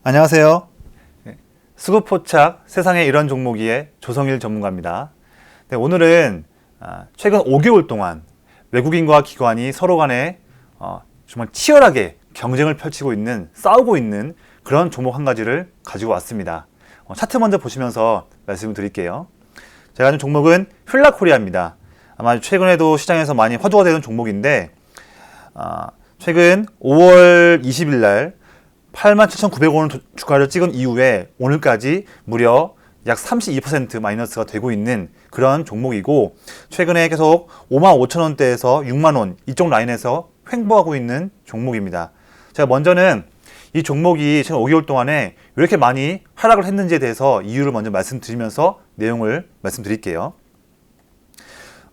안녕하세요. 수급포착 세상에 이런 종목이의 조성일 전문가입니다. 네, 오늘은 최근 5개월 동안 외국인과 기관이 서로 간에 정말 치열하게 경쟁을 펼치고 있는, 싸우고 있는 그런 종목 한 가지를 가지고 왔습니다. 차트 먼저 보시면서 말씀을 드릴게요. 제가 하는 종목은 휠라코리아입니다. 아마 최근에도 시장에서 많이 화두가 되는 종목인데 최근 5월 20일 날 87,900원을 주가를 찍은 이후에 오늘까지 무려 약 32% 마이너스가 되고 있는 그런 종목이고, 최근에 계속 55,000원대에서 6만원 이쪽 라인에서 횡보하고 있는 종목입니다. 제가 먼저는 이 종목이 지금 5개월 동안에 왜 이렇게 많이 하락을 했는지에 대해서 이유를 먼저 말씀드리면서 내용을 말씀드릴게요.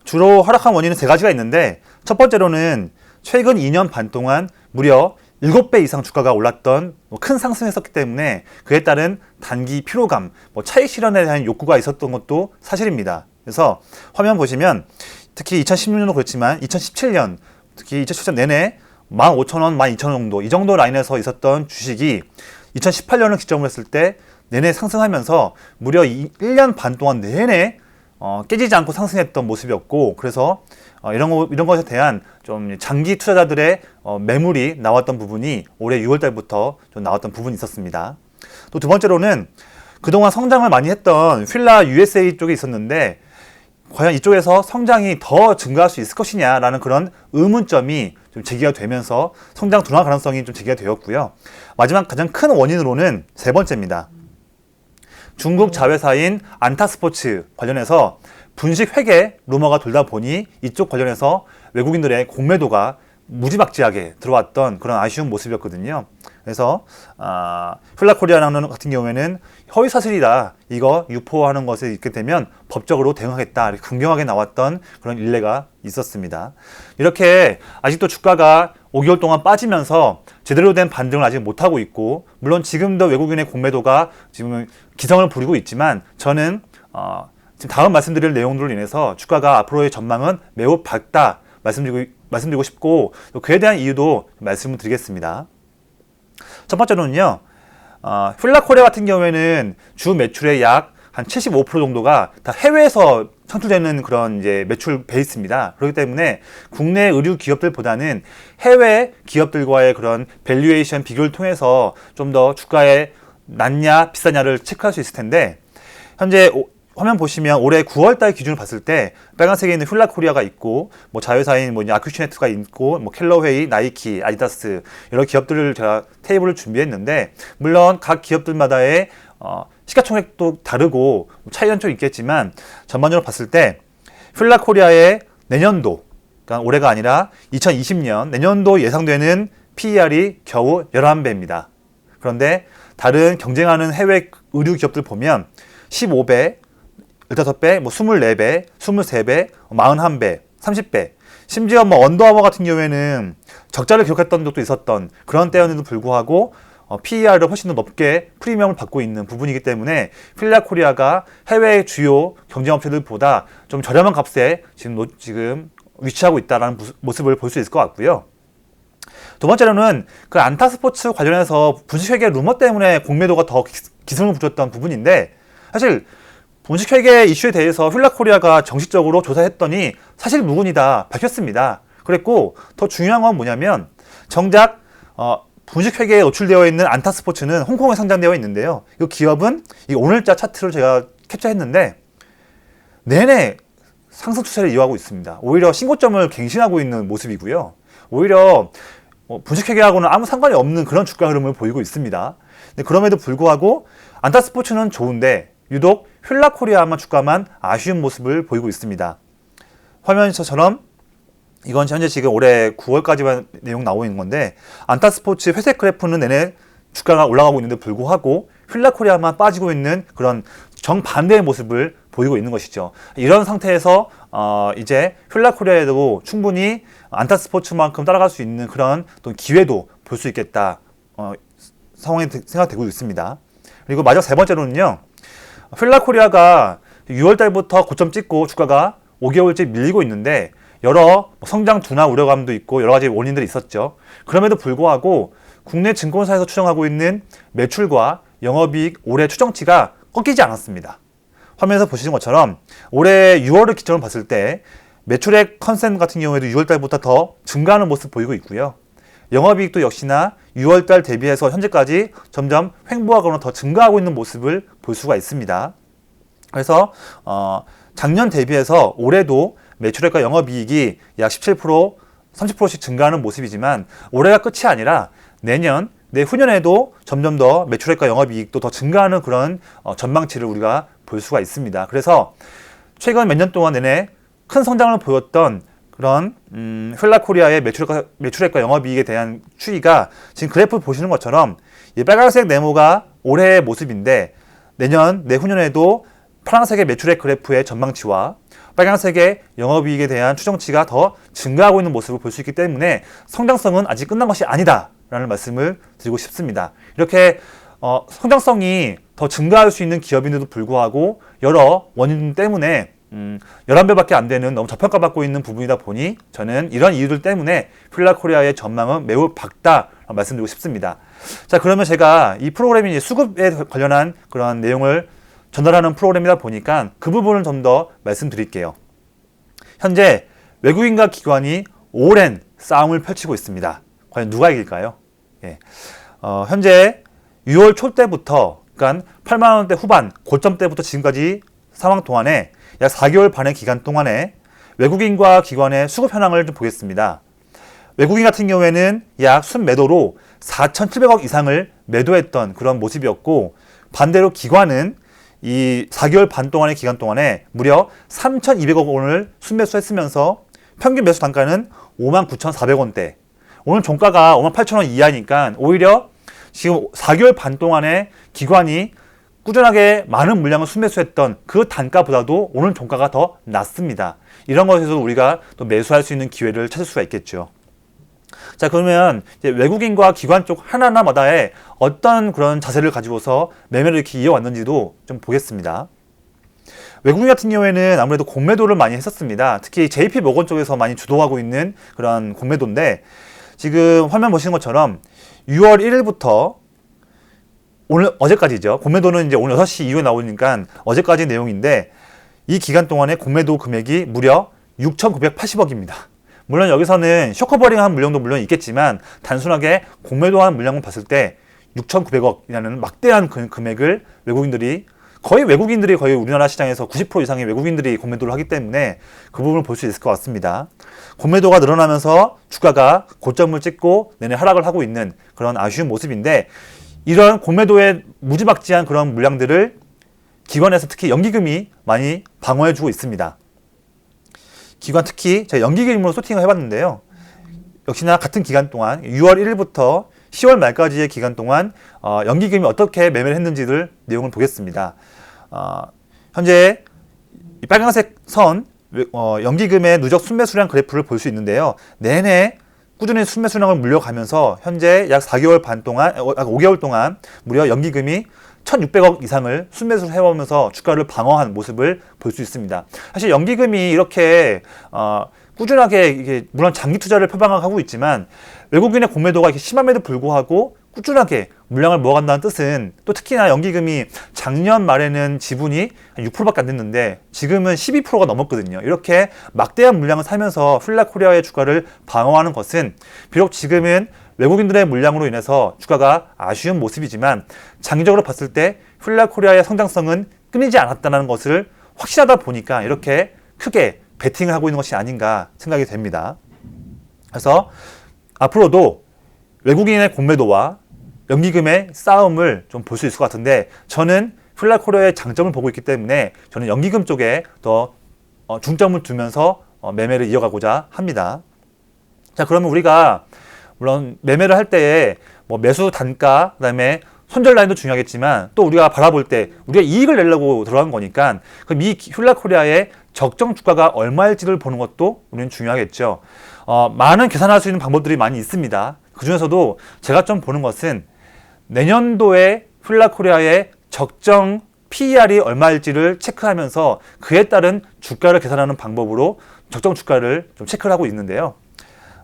주로 하락한 원인은 세 가지가 있는데, 첫 번째로는 최근 2년 반 동안 무려 7배 이상 주가가 올랐던 큰 상승했었기 때문에 그에 따른 단기 피로감, 차익 실현에 대한 욕구가 있었던 것도 사실입니다. 그래서 화면 보시면 특히 2016년도 그렇지만 2017년, 특히 2017년 내내 15,000원, 12,000원 정도, 이 정도 라인에서 있었던 주식이 2018년을 기점으로 했을 때 내내 상승하면서 무려 1년 반 동안 내내 깨지지 않고 상승했던 모습이었고, 그래서 이런 것에 대한 좀 장기 투자자들의 매물이 나왔던 부분이 올해 6월 달부터 좀 나왔던 부분이 있었습니다. 또 두 번째로는 그동안 성장을 많이 했던 휠라 USA 쪽에 있었는데, 과연 이쪽에서 성장이 더 증가할 수 있을 것이냐라는 그런 의문점이 좀 제기가 되면서 성장 둔화 가능성이 좀 제기가 되었고요. 마지막 가장 큰 원인으로는 세 번째입니다. 중국 자회사인 안타스포츠 관련해서 분식 회계 루머가 돌다 보니 이쪽 관련해서 외국인들의 공매도가 무지막지하게 들어왔던 그런 아쉬운 모습이었거든요. 그래서 휠라코리아라는 같은 경우에는 허위사실이다, 이거 유포하는 것에 있게 되면 법적으로 대응하겠다, 이렇게 강경하게 나왔던 그런 일례가 있었습니다. 이렇게 아직도 주가가 5개월 동안 빠지면서 제대로 된 반등을 아직 못하고 있고, 물론 지금도 외국인의 공매도가 지금 기성을 부리고 있지만, 저는 지금 다음 말씀드릴 내용들로 인해서 주가가 앞으로의 전망은 매우 밝다 말씀드리고 싶고, 또 그에 대한 이유도 말씀을 드리겠습니다. 첫 번째로는요, 휠라코리아 같은 경우에는 주 매출의 약 한 75% 정도가 다 해외에서 창출되는 그런 이제 매출 베이스입니다. 그렇기 때문에 국내 의류 기업들보다는 해외 기업들과의 그런 밸류에이션 비교를 통해서 좀 더 주가에 낮냐 비싸냐를 체크할 수 있을 텐데, 현재 화면 보시면 올해 9월달 기준을 봤을 때 빨간색에 있는 휠라코리아가 있고, 자회사인 아큐시네트가 있고, 켈러웨이, 나이키, 아디다스 여러 기업들을 제가 테이블을 준비했는데, 물론 각 기업들마다의 시가총액도 다르고 차이는 좀 있겠지만, 전반적으로 봤을 때 휠라코리아의 내년도, 그러니까 올해가 아니라 2020년 내년도 예상되는 PER이 겨우 11배입니다. 그런데 다른 경쟁하는 해외 의류 기업들 보면 15배, 15배, 24배, 23배, 41배, 30배, 심지어 언더아머 같은 경우에는 적자를 기록했던 적도 있었던 그런 때였는데도 불구하고 PER을 훨씬 더 높게 프리미엄을 받고 있는 부분이기 때문에 휠라코리아가 해외 주요 경쟁업체들보다 좀 저렴한 값에 지금 위치하고 있다는 모습을 볼 수 있을 것 같고요. 두 번째로는 그 안타스포츠 관련해서 분식회계 루머 때문에 공매도가 더 기승을 부렸던 부분인데, 사실 분식회계 이슈에 대해서 휠라코리아가 정식적으로 조사했더니 사실 무근이다 밝혔습니다. 그랬고, 더 중요한 건 뭐냐면, 정작 분식회계에 노출되어 있는 안타스포츠는 홍콩에 상장되어 있는데요. 이 기업은 이 오늘자 차트를 제가 캡처했는데 내내 상승 추세를 이어가고 있습니다. 오히려 신고점을 갱신하고 있는 모습이고요. 오히려 분식회계하고는 아무 상관이 없는 그런 주가 흐름을 보이고 있습니다. 근데 그럼에도 불구하고 안타스포츠는 좋은데 유독 휠라코리아만 주가만 아쉬운 모습을 보이고 있습니다. 화면에서처럼 이건 현재 지금 올해 9월까지만 내용 나오고 있는 건데, 안타스포츠 회색 그래프는 내내 주가가 올라가고 있는데 불구하고 휠라코리아만 빠지고 있는 그런 정반대의 모습을 보이고 있는 것이죠. 이런 상태에서 이제 휠라코리아에도 충분히 안타스포츠만큼 따라갈 수 있는 그런 또 기회도 볼 수 있겠다 상황이 생각되고 있습니다. 그리고 마지막 세 번째로는요, 휠라코리아가 6월 달부터 고점 찍고 주가가 5개월째 밀리고 있는데 여러 성장 둔화 우려감도 있고 여러 가지 원인들이 있었죠. 그럼에도 불구하고 국내 증권사에서 추정하고 있는 매출과 영업이익 올해 추정치가 꺾이지 않았습니다. 화면에서 보시는 것처럼 올해 6월을 기점으로 봤을 때 매출액 컨센 같은 경우에도 6월달부터 더 증가하는 모습 보이고 있고요. 영업이익도 역시나 6월달 대비해서 현재까지 점점 횡보하거나 더 증가하고 있는 모습을 볼 수가 있습니다. 그래서 작년 대비해서 올해도 매출액과 영업이익이 약 17%, 30%씩 증가하는 모습이지만 올해가 끝이 아니라 내년, 내후년에도 점점 더 매출액과 영업이익도 더 증가하는 그런 전망치를 우리가 볼 수가 있습니다. 그래서 최근 몇 년 동안 내내 큰 성장을 보였던 그런 휠라코리아의 매출액과 영업이익에 대한 추이가 지금 그래프 보시는 것처럼 이 빨간색 네모가 올해의 모습인데 내년, 내후년에도 파란색의 매출액 그래프의 전망치와 빨간색의 영업이익에 대한 추정치가 더 증가하고 있는 모습을 볼 수 있기 때문에 성장성은 아직 끝난 것이 아니다라는 말씀을 드리고 싶습니다. 이렇게 성장성이 더 증가할 수 있는 기업인데도 불구하고 여러 원인 때문에 11배밖에 안 되는 너무 저평가받고 있는 부분이다 보니 저는 이런 이유들 때문에 휠라코리아의 전망은 매우 밝다라고 말씀드리고 싶습니다. 자, 그러면 제가 이 프로그램이 수급에 관련한 그런 내용을 전달하는 프로그램이다 보니까 그 부분을 좀 더 말씀드릴게요. 현재 외국인과 기관이 오랜 싸움을 펼치고 있습니다. 과연 누가 이길까요? 예. 현재 6월 초 때부터, 그러니까 8만 원대 후반 고점 때부터 지금까지 상황 동안에 약 4개월 반의 기간 동안에 외국인과 기관의 수급 현황을 좀 보겠습니다. 외국인 같은 경우에는 약 순매도로 4,700억 이상을 매도했던 그런 모습이었고, 반대로 기관은 이 4개월 반 동안의 기간 동안에 무려 3,200억 원을 순매수했으면서 평균 매수 단가는 59,400원대. 오늘 종가가 58,000원 이하니까 오히려 지금 4개월 반 동안에 기관이 꾸준하게 많은 물량을 순매수했던 그 단가보다도 오늘 종가가 더 낮습니다. 이런 것에서 우리가 또 매수할 수 있는 기회를 찾을 수가 있겠죠. 자, 그러면 이제 외국인과 기관 쪽 하나하나마다의 어떤 그런 자세를 가지고서 매매를 이렇게 이어왔는지도 좀 보겠습니다. 외국인 같은 경우에는 아무래도 공매도를 많이 했었습니다. 특히 JP 모건 쪽에서 많이 주도하고 있는 그런 공매도인데, 지금 화면 보시는 것처럼 6월 1일부터 어제까지죠. 공매도는 이제 오늘 6시 이후에 나오니까 어제까지 내용인데, 이 기간 동안에 공매도 금액이 무려 6,980억입니다. 물론 여기서는 쇼커버링한 물량도 물론 있겠지만 단순하게 공매도한 물량을 봤을 때 6,900억이라는 막대한 금액을 외국인들이 거의 우리나라 시장에서 90% 이상의 외국인들이 공매도를 하기 때문에 그 부분을 볼 수 있을 것 같습니다. 공매도가 늘어나면서 주가가 고점을 찍고 내내 하락을 하고 있는 그런 아쉬운 모습인데, 이런 공매도의 무지막지한 그런 물량들을 기관에서 특히 연기금이 많이 방어해주고 있습니다. 기관 특히 제가 연기금으로 소팅을 해봤는데요. 역시나 같은 기간 동안 6월 1일부터 10월 말까지의 기간 동안 연기금이 어떻게 매매를 했는지를 내용을 보겠습니다. 현재 이 빨간색 선 연기금의 누적 순매수량 그래프를 볼 수 있는데요. 내내 꾸준히 순매수량을 물려가면서 현재 약 4개월 반 동안, 약 5개월 동안 무려 연기금이 1,600억 이상을 순매수를 해오면서 주가를 방어한 모습을 볼 수 있습니다. 사실 연기금이 이렇게 꾸준하게 이게 물론 장기 투자를 표방하고 있지만 외국인의 공매도가 이렇게 심함에도 불구하고 꾸준하게 물량을 모아간다는 뜻은, 또 특히나 연기금이 작년 말에는 지분이 6%밖에 안 됐는데 지금은 12%가 넘었거든요. 이렇게 막대한 물량을 사면서 휠라코리아의 주가를 방어하는 것은 비록 지금은 외국인들의 물량으로 인해서 주가가 아쉬운 모습이지만 장기적으로 봤을 때 휠라코리아의 성장성은 끊이지 않았다는 것을 확신하다 보니까 이렇게 크게 베팅을 하고 있는 것이 아닌가 생각이 됩니다. 그래서 앞으로도 외국인의 공매도와 연기금의 싸움을 좀 볼 수 있을 것 같은데, 저는 휠라코리아의 장점을 보고 있기 때문에 저는 연기금 쪽에 더 중점을 두면서 매매를 이어가고자 합니다. 자, 그러면 우리가 물론 매매를 할 때에 뭐 매수 단가, 그다음에 손절 라인도 중요하겠지만 또 우리가 바라볼 때 우리가 이익을 내려고 들어간 거니까 그럼 이 휠라코리아의 적정 주가가 얼마일지를 보는 것도 우리는 중요하겠죠. 많은 계산할 수 있는 방법들이 많이 있습니다. 그 중에서도 제가 좀 보는 것은 내년도에 휠라코리아의 적정 PER이 얼마일지를 체크하면서 그에 따른 주가를 계산하는 방법으로 적정 주가를 좀 체크를 하고 있는데요.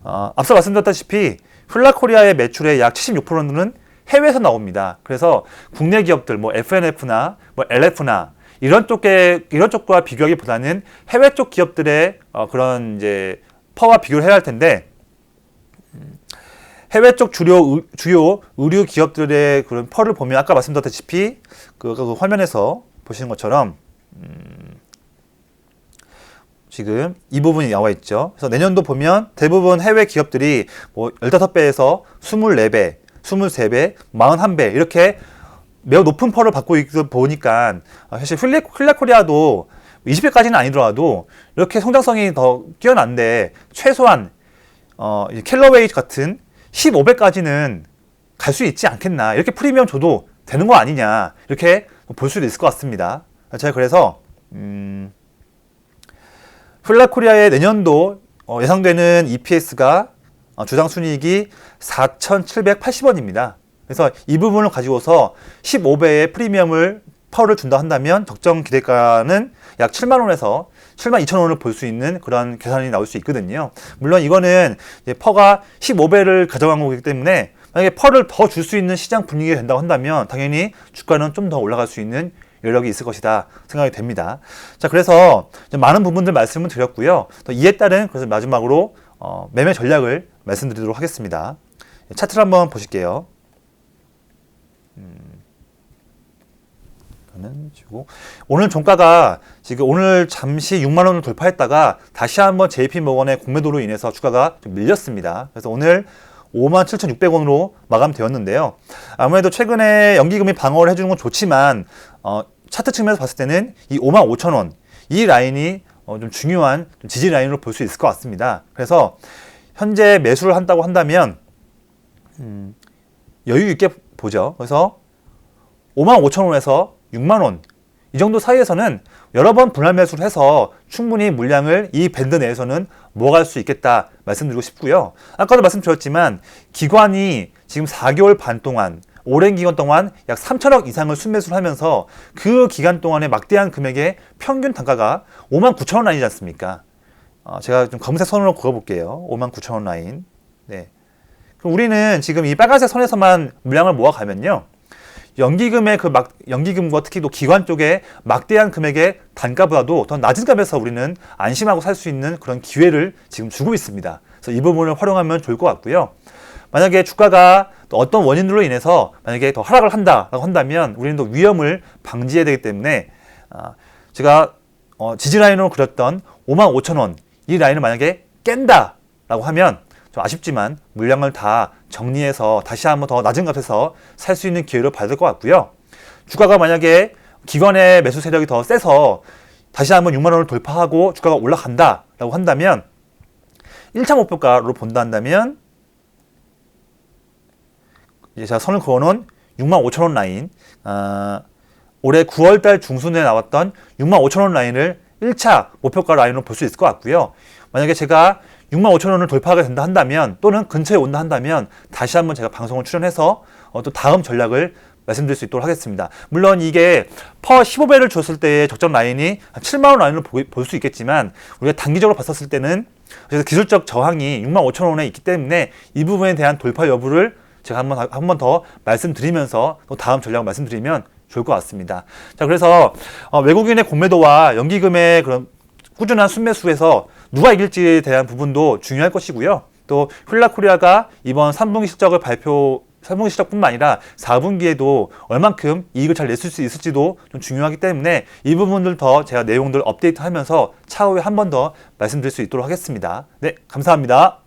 앞서 말씀드렸다시피 휠라코리아의 매출의 약 76%는 해외에서 나옵니다. 그래서 국내 기업들, 뭐 FNF나 뭐 LF나 이런 쪽과 비교하기보다는 해외 쪽 기업들의 그런 이제 퍼와 비교를 해야 할 텐데, 해외 쪽 주요 의류 기업들의 그런 퍼를 보면 아까 말씀드렸다시피 그 화면에서 보시는 것처럼 지금 이 부분이 나와 있죠. 그래서 내년도 보면 대부분 해외 기업들이 뭐 15배에서 24배, 23배, 41배 이렇게 매우 높은 펄을 받고 있다 보니까 사실 휠라코리아도 20배까지는 아니더라도 이렇게 성장성이 더 뛰어난데 최소한 캘러웨이 같은 15배까지는 갈 수 있지 않겠나, 이렇게 프리미엄 줘도 되는 거 아니냐, 이렇게 볼 수도 있을 것 같습니다. 제가 그래서 휠라코리아의 내년도 예상되는 EPS가 주당 순이익이 4,780원입니다. 그래서 이 부분을 가지고서 15배의 프리미엄을 펄을 준다 한다면 적정 기대가는 약 7만 원에서 7만 2천 원을 볼 수 있는 그런 계산이 나올 수 있거든요. 물론 이거는 퍼가 15배를 가져간 거기 때문에 만약에 펄을 더 줄 수 있는 시장 분위기가 된다고 한다면 당연히 주가는 좀 더 올라갈 수 있는 여력이 있을 것이다 생각이 됩니다. 자, 그래서 많은 부분들 말씀을 드렸고요. 또 이에 따른 그래서 마지막으로 매매 전략을 말씀드리도록 하겠습니다. 차트를 한번 보실게요. 오늘 종가가 지금 오늘 잠시 6만 원을 돌파했다가 다시 한번 JP모건의 공매도로 인해서 주가가 좀 밀렸습니다. 그래서 오늘 57,600원으로 마감되었는데요. 아무래도 최근에 연기금이 방어를 해주는 건 좋지만 차트 측면에서 봤을 때는 이 55,000원 이 라인이 좀 중요한 지지 라인으로 볼 수 있을 것 같습니다. 그래서 현재 매수를 한다고 한다면 여유 있게 보죠. 그래서 55,000원에서 6만원 이 정도 사이에서는 여러 번 분할 매수를 해서 충분히 물량을 이 밴드 내에서는 모아갈 수 있겠다 말씀드리고 싶고요. 아까도 말씀드렸지만 기관이 지금 4개월 반 동안, 오랜 기간 동안 약 3천억 이상을 순매수를 하면서 그 기간 동안에 막대한 금액의 평균 단가가 59,000원 라인이지 않습니까? 제가 좀 검은색 선으로 그어볼게요. 59,000원 라인. 네. 그럼 우리는 지금 이 빨간색 선에서만 물량을 모아가면요, 연기금과 특히 또 기관 쪽에 막대한 금액의 단가보다도 더 낮은 값에서 우리는 안심하고 살 수 있는 그런 기회를 지금 주고 있습니다. 그래서 이 부분을 활용하면 좋을 것 같고요. 만약에 주가가 또 어떤 원인으로 인해서 만약에 더 하락을 한다라고 한다면 우리는 또 위험을 방지해야 되기 때문에 제가 지지 라인으로 그렸던 55,000원 이 라인을 만약에 깬다라고 하면 좀 아쉽지만 물량을 다 정리해서 다시 한번 더 낮은 값에서 살 수 있는 기회를 받을 것 같고요. 주가가 만약에 기관의 매수 세력이 더 세서 다시 한번 6만 원을 돌파하고 주가가 올라간다라고 한다면 1차 목표가로 본다 한다면 이제 제가 선을 그어놓은 65,000원 라인, 올해 9월달 중순에 나왔던 65,000원 라인을 1차 목표가 라인으로 볼 수 있을 것 같고요. 만약에 제가 65,000원을 돌파하게 된다 한다면, 또는 근처에 온다 한다면 다시 한번 제가 방송을 출연해서 또 다음 전략을 말씀드릴 수 있도록 하겠습니다. 물론 이게 퍼 15배를 줬을 때의 적정 라인이 7만원 라인으로 볼 수 있겠지만 우리가 단기적으로 봤었을 때는 그래서 기술적 저항이 65,000원에 있기 때문에 이 부분에 대한 돌파 여부를 제가 한 번 더 말씀드리면서 또 다음 전략을 말씀드리면 좋을 것 같습니다. 자, 그래서 외국인의 공매도와 연기금의 그런 꾸준한 순매수에서 누가 이길지에 대한 부분도 중요할 것이고요. 또 휠라코리아가 이번 3분기 실적뿐만 아니라 4분기에도 얼만큼 이익을 잘 냈을 수 있을지도 좀 중요하기 때문에 이 부분들 더 제가 내용들 업데이트하면서 차후에 한 번 더 말씀드릴 수 있도록 하겠습니다. 네, 감사합니다.